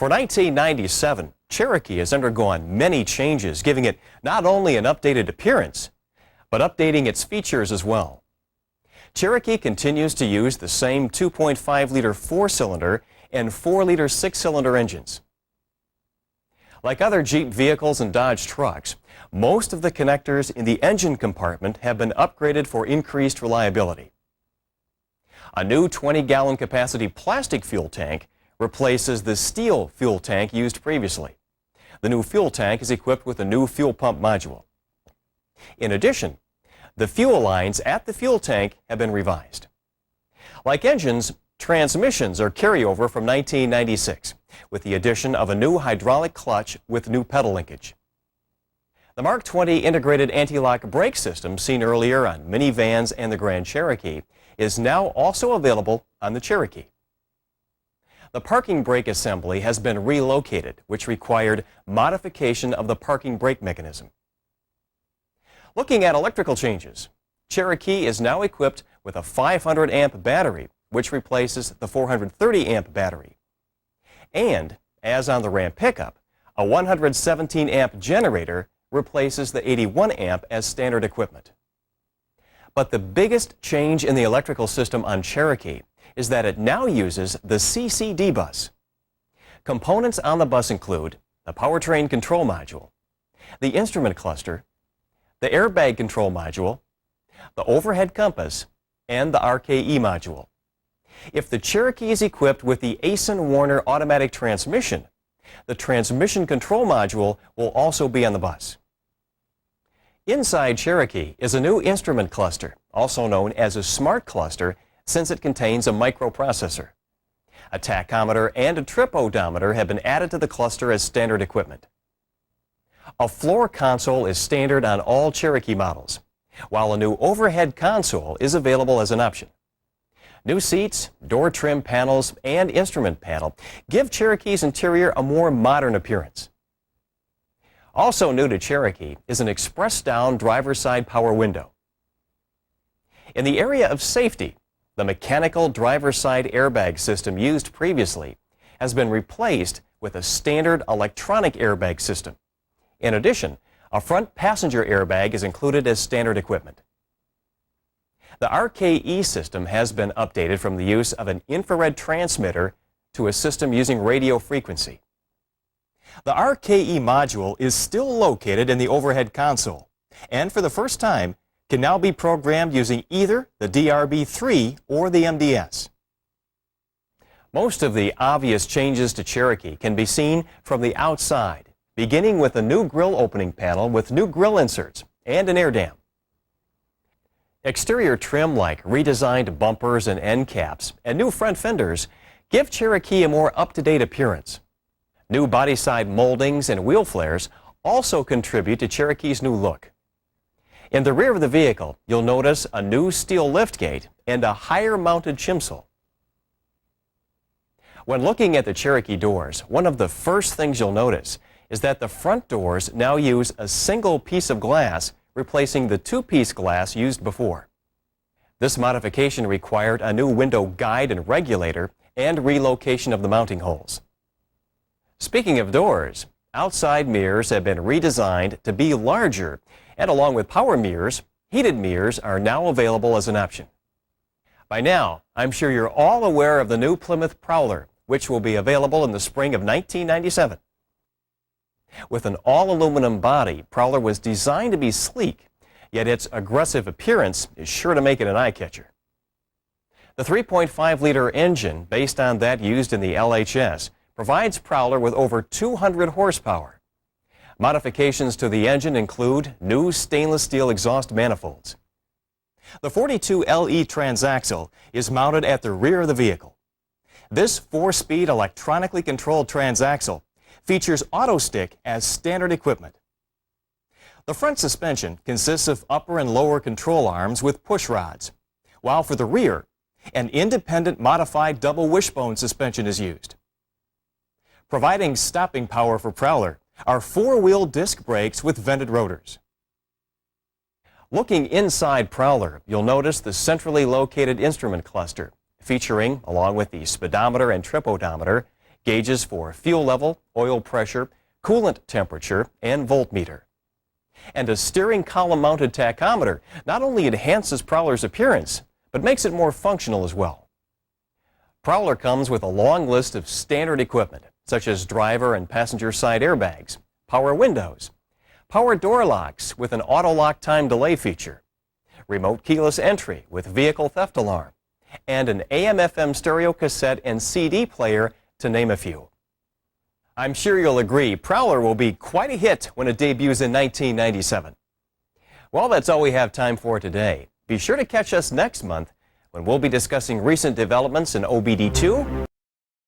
For 1997, Cherokee has undergone many changes, giving it not only an updated appearance, but updating its features as well. Cherokee continues to use the same 2.5-liter four-cylinder and 4-liter six-cylinder engines. Like other Jeep vehicles and Dodge trucks, most of the connectors in the engine compartment have been upgraded for increased reliability. A new 20-gallon capacity plastic fuel tank replaces the steel fuel tank used previously. The new fuel tank is equipped with a new fuel pump module. In addition, the fuel lines at the fuel tank have been revised. Like engines, transmissions are carryover from 1996, with the addition of a new hydraulic clutch with new pedal linkage. The Mark 20 integrated anti-lock brake system seen earlier on minivans and the Grand Cherokee is now also available on the Cherokee. The parking brake assembly has been relocated, which required modification of the parking brake mechanism. Looking at electrical changes, Cherokee is now equipped with a 500-amp battery, which replaces the 430-amp battery. And, as on the Ram pickup, a 117-amp generator replaces the 81-amp as standard equipment. But the biggest change in the electrical system on Cherokee is that it now uses the CCD bus. Components on the bus include the powertrain control module, the instrument cluster, the airbag control module, the overhead compass, and the RKE module. If the Cherokee is equipped with the Asen-Warner automatic transmission, the transmission control module will also be on the bus. Inside Cherokee is a new instrument cluster, also known as a smart cluster, since it contains a microprocessor. A tachometer and a trip odometer have been added to the cluster as standard equipment. A floor console is standard on all Cherokee models, while a new overhead console is available as an option. New seats, door trim panels, and instrument panel give Cherokee's interior a more modern appearance. Also new to Cherokee is an express-down driver's side power window. In the area of safety, the mechanical driver's side airbag system used previously has been replaced with a standard electronic airbag system. In addition, a front passenger airbag is included as standard equipment. The RKE system has been updated from the use of an infrared transmitter to a system using radio frequency. The RKE module is still located in the overhead console, and for the first time can now be programmed using either the DRB3 or the MDS. Most of the obvious changes to Cherokee can be seen from the outside, beginning with a new grille opening panel with new grille inserts and an air dam. Exterior trim like redesigned bumpers and end caps and new front fenders give Cherokee a more up-to-date appearance. New body side moldings and wheel flares also contribute to Cherokee's new look. In the rear of the vehicle, you'll notice a new steel liftgate and a higher mounted chimsel. When looking at the Cherokee doors, one of the first things you'll notice is that the front doors now use a single piece of glass, replacing the two-piece glass used before. This modification required a new window guide and regulator and relocation of the mounting holes. Speaking of doors, outside mirrors have been redesigned to be larger, and along with power mirrors, heated mirrors are now available as an option. By now, I'm sure you're all aware of the new Plymouth Prowler, which will be available in the spring of 1997. With an all-aluminum body, Prowler was designed to be sleek, yet its aggressive appearance is sure to make it an eye-catcher. The 3.5-liter engine, based on that used in the LHS, provides Prowler with over 200 horsepower. Modifications to the engine include new stainless steel exhaust manifolds. The 42LE transaxle is mounted at the rear of the vehicle. This 4-speed electronically controlled transaxle features auto stick as standard equipment. The front suspension consists of upper and lower control arms with push rods, while for the rear, an independent modified double wishbone suspension is used. Providing stopping power for Prowler are 4-wheel disc brakes with vented rotors. Looking inside Prowler, you'll notice the centrally located instrument cluster, featuring, along with the speedometer and trip odometer, gauges for fuel level, oil pressure, coolant temperature, and voltmeter. And a steering column mounted tachometer not only enhances Prowler's appearance, but makes it more functional as well. Prowler comes with a long list of standard equipment, such as driver and passenger side airbags, power windows, power door locks with an auto lock time delay feature, remote keyless entry with vehicle theft alarm, and an AM/FM stereo cassette and CD player, to name a few. I'm sure you'll agree Prowler will be quite a hit when it debuts in 1997. Well, that's all we have time for today. Be sure to catch us next month when we'll be discussing recent developments in OBD2